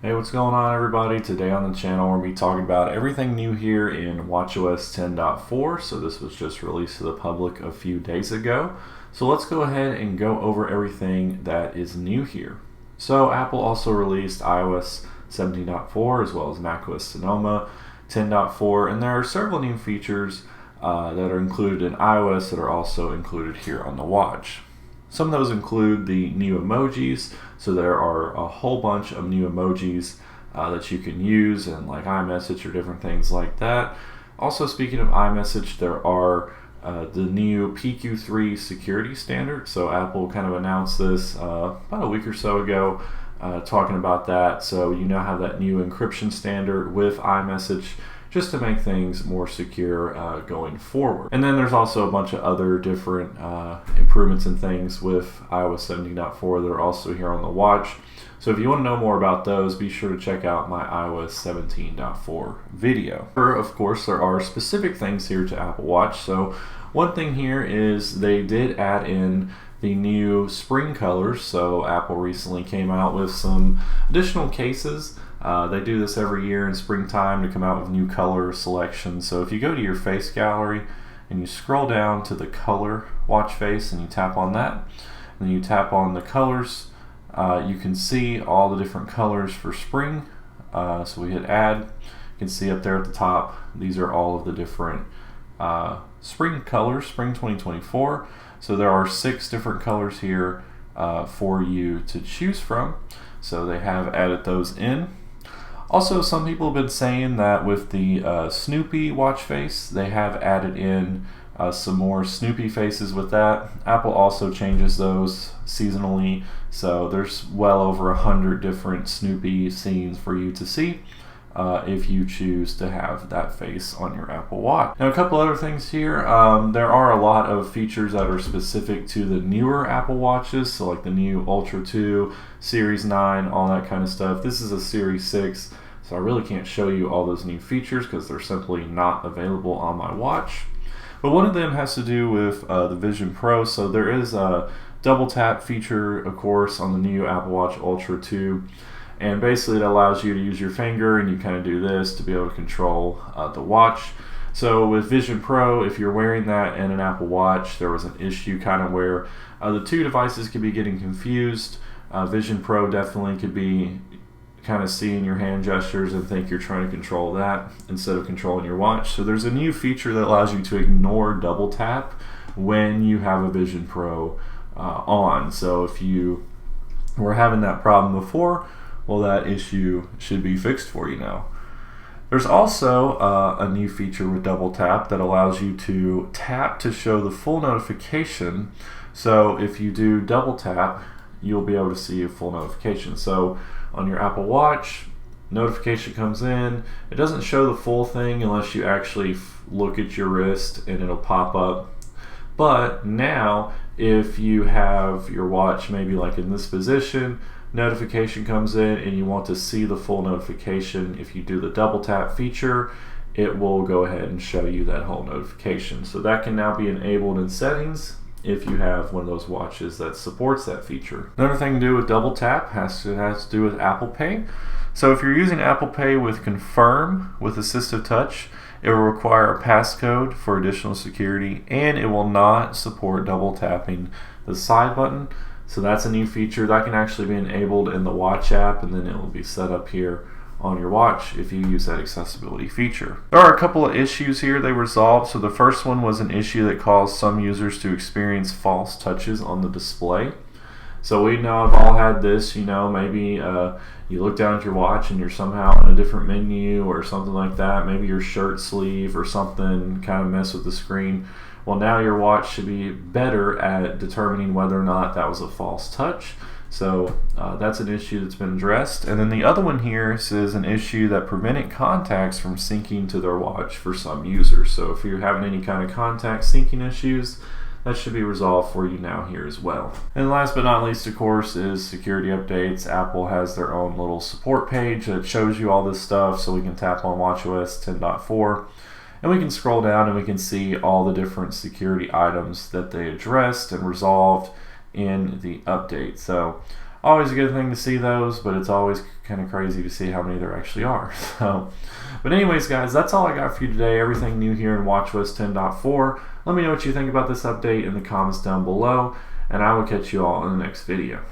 Hey, what's going on everybody? Today on the channel we're going to be talking about everything new here in watchOS 10.4. So this was just released to the public a few days ago. So let's go ahead and go over everything that is new here. So Apple also released iOS 17.4 as well as macOS Sonoma 10.4, and there are several new features that are included in iOS that are also included here on the watch. Some of those include the new emojis, so there are a whole bunch of new emojis that you can use, and like iMessage or different things like that. Also, speaking of iMessage, there are the new PQ3 security standard. So Apple kind of announced this about a week or so ago, talking about that. So you now have that new encryption standard with iMessage, just to make things more secure going forward. And then there's also a bunch of other different improvements and things with iOS 17.4 that are also here on the watch. So if you want to know more about those, be sure to check out my iOS 17.4 video. Of course, there are specific things here to Apple Watch. So one thing here is they did add in the new spring colors. So Apple recently came out with some additional cases. They do this every year in springtime to come out with new color selections. So if you go to your face gallery and you scroll down to the color watch face and you tap on that, and then you tap on the colors, you can see all the different colors for spring. So we hit add. You can see up there at the top, these are all of the different spring colors, spring 2024. So there are 6 different colors here for you to choose from. So they have added those in. Also, some people have been saying that with the Snoopy watch face, they have added in some more Snoopy faces with that. Apple also changes those seasonally, so there's well over 100 different Snoopy scenes for you to see if you choose to have that face on your Apple Watch. Now, a couple other things here. There are a lot of features that are specific to the newer Apple Watches, so like the new Ultra 2, Series 9, all that kind of stuff. This is a Series 6, so I really can't show you all those new features because they're simply not available on my watch. But one of them has to do with the Vision Pro. So there is a double tap feature, of course, on the new Apple Watch Ultra 2. And basically it allows you to use your finger and you kind of do this to be able to control the watch. So with Vision Pro, if you're wearing that in an Apple Watch, there was an issue kind of where the two devices could be getting confused. Vision Pro definitely could be kind of seeing your hand gestures and think you're trying to control that instead of controlling your watch. So there's a new feature that allows you to ignore double tap when you have a Vision Pro on. So if you were having that problem before, well, that issue should be fixed for you now. There's also a new feature with double tap that allows you to tap to show the full notification. So if you do double tap, you'll be able to see a full notification. So on your Apple Watch, notification comes in. It doesn't show the full thing unless you actually look at your wrist and it'll pop up. But now, if you have your watch maybe like in this position, notification comes in and you want to see the full notification, if you do the double tap feature, it will go ahead and show you that whole notification. So that can now be enabled in settings if you have one of those watches that supports that feature. Another thing to do with double tap has to do with Apple Pay. So if you're using Apple Pay with Confirm with Assistive Touch, it will require a passcode for additional security, and it will not support double tapping the side button. So that's a new feature that can actually be enabled in the Watch app, and then it will be set up here on your watch if you use that accessibility feature. There are a couple of issues here they resolved. So the first one was an issue that caused some users to experience false touches on the display. So we know I've all had this, maybe you look down at your watch and you're somehow on a different menu or something like that. Maybe your shirt sleeve or something kind of mess with the screen. Well, now your watch should be better at determining whether or not that was a false touch. So that's an issue that's been addressed. And then the other one here is an issue that prevented contacts from syncing to their watch for some users. So if you're having any kind of contact syncing issues, that should be resolved for you now here as well. And last but not least, of course, is security updates. Apple has their own little support page that shows you all this stuff, so we can tap on watchOS 10.4 and we can scroll down and we can see all the different security items that they addressed and resolved in the update. So always a good thing to see those, but it's always kind of crazy to see how many there actually are. But anyways, guys, that's all I got for you today. Everything new here in watchOS 10.4. Let me know what you think about this update in the comments down below, and I will catch you all in the next video.